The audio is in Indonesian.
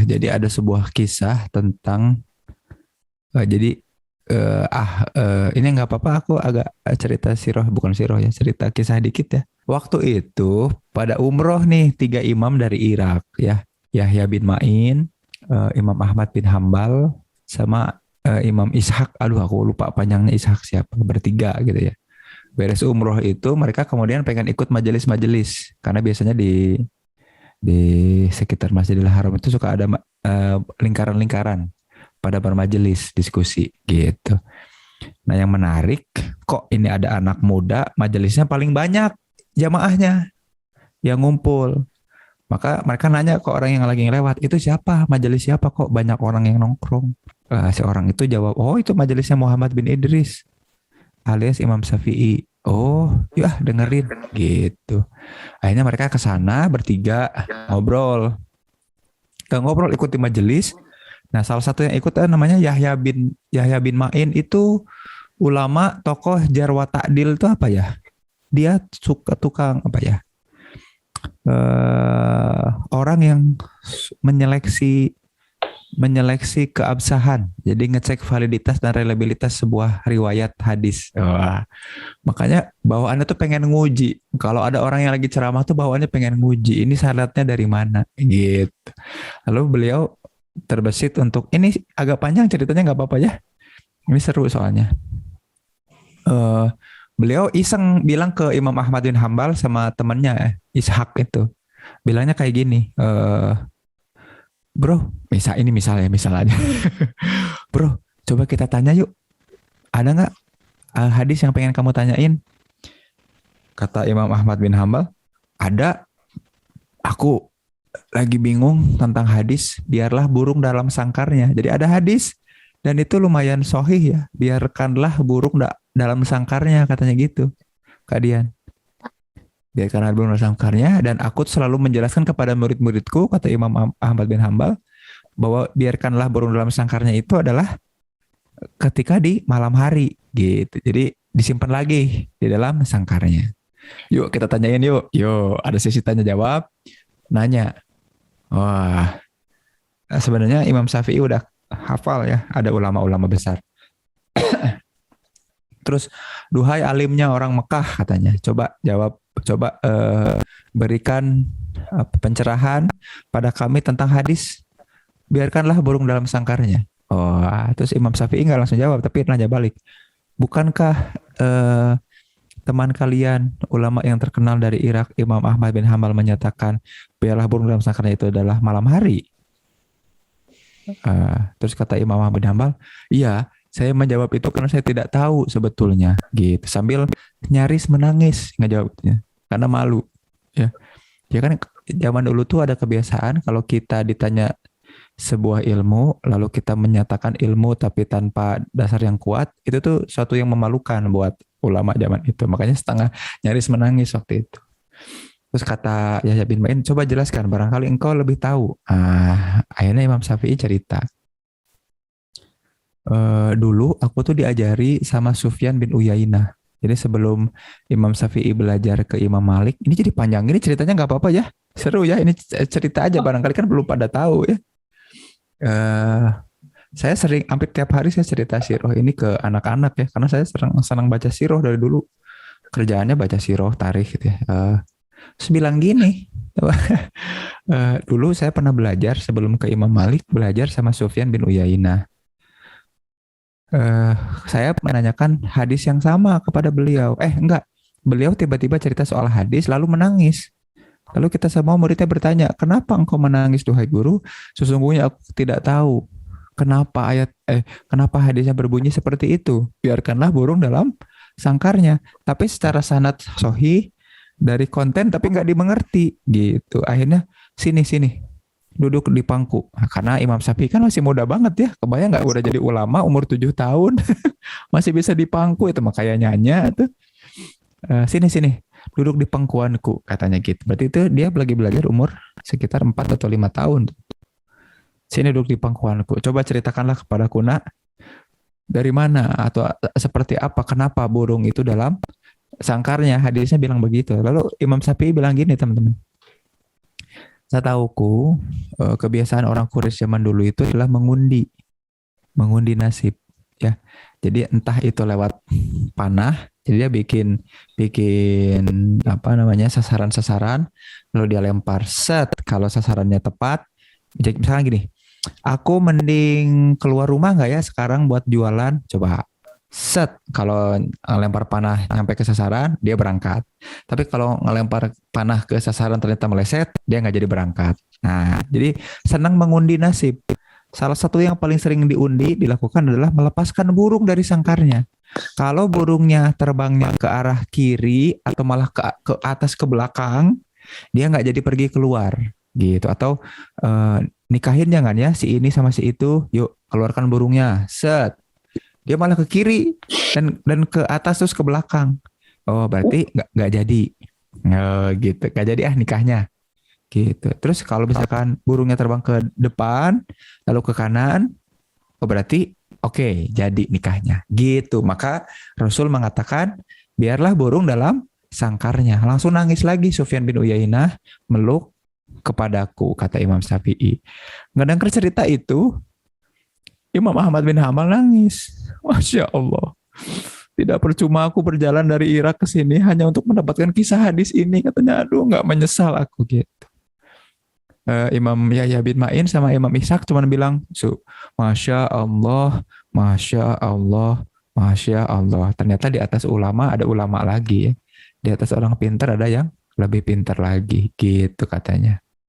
Jadi ada sebuah kisah tentang jadi ini nggak apa-apa aku agak cerita siroh bukan siroh ya cerita kisah dikit ya. Waktu itu pada umroh nih tiga imam dari Irak ya, Yahya bin Ma'in, Imam Ahmad bin Hambal, sama Imam Ishak. Aduh aku lupa panjangnya Ishak siapa, bertiga gitu ya. Beres umroh itu mereka kemudian pengen ikut majelis-majelis karena biasanya di sekitar Masjidil Haram itu suka ada lingkaran-lingkaran pada bermajelis diskusi gitu. Nah yang menarik kok ini ada anak muda majelisnya paling banyak jamaahnya yang ngumpul. Maka mereka nanya ke orang yang lagi lewat, itu siapa? Majelis siapa kok banyak orang yang nongkrong? Si orang itu jawab, oh itu majelisnya Muhammad bin Idris alias Imam Syafi'i. Oh, ya dengerin gitu. Akhirnya mereka ke sana bertiga ngobrol. Ngobrol ikuti majelis. Nah, salah satu yang ikut namanya Yahya bin Ma'in itu ulama tokoh jarwa ta'dil itu apa ya? Dia suka tukang apa ya? Orang yang menyeleksi menyeleksi keabsahan. Jadi ngecek validitas dan reliabilitas sebuah riwayat hadis. Wah, makanya bawaannya tuh pengen nguji. Kalau ada orang yang lagi ceramah tuh bawaannya pengen nguji. Ini syaratnya dari mana? Gitu. Lalu beliau terbesit untuk ini agak panjang ceritanya nggak apa-apa ya. Ini seru soalnya. Eh Beliau iseng bilang ke Imam Ahmad bin Hambal sama temannya Ishak itu. Bilangnya kayak gini, bro, misal aja, bro, coba kita tanya yuk, ada nggak hadis yang pengen kamu tanyain? Kata Imam Ahmad bin Hambal, ada, aku lagi bingung tentang hadis, biarlah burung dalam sangkarnya. Jadi ada hadis, dan itu lumayan sohih ya, biarkanlah burung dalam sangkarnya, katanya gitu, Kak Dian. Biarkan ada burung dalam sangkarnya, dan aku selalu menjelaskan kepada murid-muridku, kata Imam Ahmad bin Hambal, bahwa biarkanlah burung dalam sangkarnya itu adalah ketika di malam hari gitu. Jadi disimpan lagi di dalam sangkarnya. Yuk kita tanyain yuk. Yuk ada sesi tanya jawab. Nanya. Wah, sebenarnya Imam Syafi'i udah hafal ya. Ada ulama-ulama besar. Terus, duhai alimnya orang Mekah katanya. Coba jawab, coba berikan pencerahan pada kami tentang hadis. Biarkanlah burung dalam sangkarnya. Oh, terus Imam Syafi'i nggak langsung jawab, tapi nanya balik. Bukankah eh, teman kalian, ulama yang terkenal dari Irak, Imam Ahmad bin Hambal menyatakan, biarlah burung dalam sangkarnya itu adalah malam hari. Terus kata Imam Ahmad bin Hambal, iya, saya menjawab itu karena saya tidak tahu sebetulnya, gitu. Sambil nyaris menangis ngejawabnya, karena malu. Ya, ya kan zaman dulu tuh ada kebiasaan kalau kita ditanya sebuah ilmu, lalu kita menyatakan ilmu tapi tanpa dasar yang kuat, itu tuh suatu yang memalukan buat ulama zaman itu. Makanya setengah nyaris menangis waktu itu. Terus kata Yahya bin Ma'in, coba jelaskan, barangkali engkau lebih tahu. Akhirnya Imam Syafi'i cerita, dulu aku tuh diajari sama Sufyan bin Uyainah. Jadi sebelum Imam Syafi'i belajar ke Imam Malik, ini jadi panjang, ini ceritanya nggak apa-apa ya, seru ya, ini cerita aja, barangkali kan belum pada tahu ya. Eh, saya sering hampir tiap hari saya cerita siroh ini ke anak-anak ya, karena saya senang senang baca siroh dari dulu. Kerjaannya baca siroh, tarikh gitu ya. Terus bilang gini, dulu saya pernah belajar sebelum ke Imam Malik, belajar sama Sufyan bin Uyainah. Eh, saya menanyakan hadis yang sama kepada beliau. Enggak, beliau tiba-tiba cerita soal hadis lalu menangis. Lalu kita semua muridnya bertanya, kenapa engkau menangis duhai guru? Sesungguhnya aku tidak tahu kenapa hadisnya berbunyi seperti itu. Biarkanlah burung dalam sangkarnya. Tapi secara sanad sohi dari konten tapi nggak dimengerti gitu. Akhirnya sini duduk di pangku. Nah, karena Imam Syafi'i kan masih muda banget ya. Kebayang nggak udah jadi ulama umur 7 tahun masih bisa di pangku itu makanya nyanya tuh. Sini duduk di pangkuanku katanya gitu. Berarti itu dia lagi belajar umur sekitar 4 atau 5 tahun. Sini duduk di pangkuanku. Coba ceritakanlah kepadaku nak, dari mana atau seperti apa, kenapa burung itu dalam sangkarnya. Hadisnya bilang begitu. Lalu Imam Syafi'i bilang gini teman-teman. Setauku, kebiasaan orang Quraisy zaman dulu itu adalah mengundi nasib, ya. Jadi entah itu lewat panah, jadi dia bikin bikin apa namanya sasaran-sasaran, lalu dia lempar set. Kalau sasarannya tepat, jadi misalnya gini, aku mending keluar rumah nggak ya sekarang buat jualan? Coba set. Kalau ngelempar panah nyampe ke sasaran, dia berangkat. Tapi kalau ngelempar panah ke sasaran ternyata meleset, dia nggak jadi berangkat. Nah, jadi senang mengundi nasib. Salah satu yang paling sering dilakukan adalah melepaskan burung dari sangkarnya. Kalau burungnya terbangnya ke arah kiri atau malah ke atas ke belakang, dia nggak jadi pergi keluar gitu. Atau eh, nikahin jangan ya si ini sama si itu, yuk keluarkan burungnya, set. Dia malah ke kiri dan ke atas terus ke belakang. Oh berarti nggak jadi. Oh, gitu, nggak jadi nikahnya gitu. Terus kalau misalkan burungnya terbang ke depan lalu ke kanan, oh berarti oke, jadi nikahnya gitu. Maka Rasul mengatakan biarlah burung dalam sangkarnya. Langsung nangis lagi Sufyan bin Uyainah meluk kepadaku, kata Imam Syafi'i. Ngedenger cerita itu, Imam Ahmad bin Hambal nangis. Masya Allah. Tidak percuma aku berjalan dari Irak ke sini hanya untuk mendapatkan kisah hadis ini. Katanya, aduh nggak menyesal aku gitu. Imam Yahya bin Ma'in sama Imam Ishaq cuma bilang, Masya Allah, Masya Allah, Masya Allah. Ternyata di atas ulama ada ulama lagi ya. Di atas orang pintar ada yang lebih pintar lagi gitu katanya.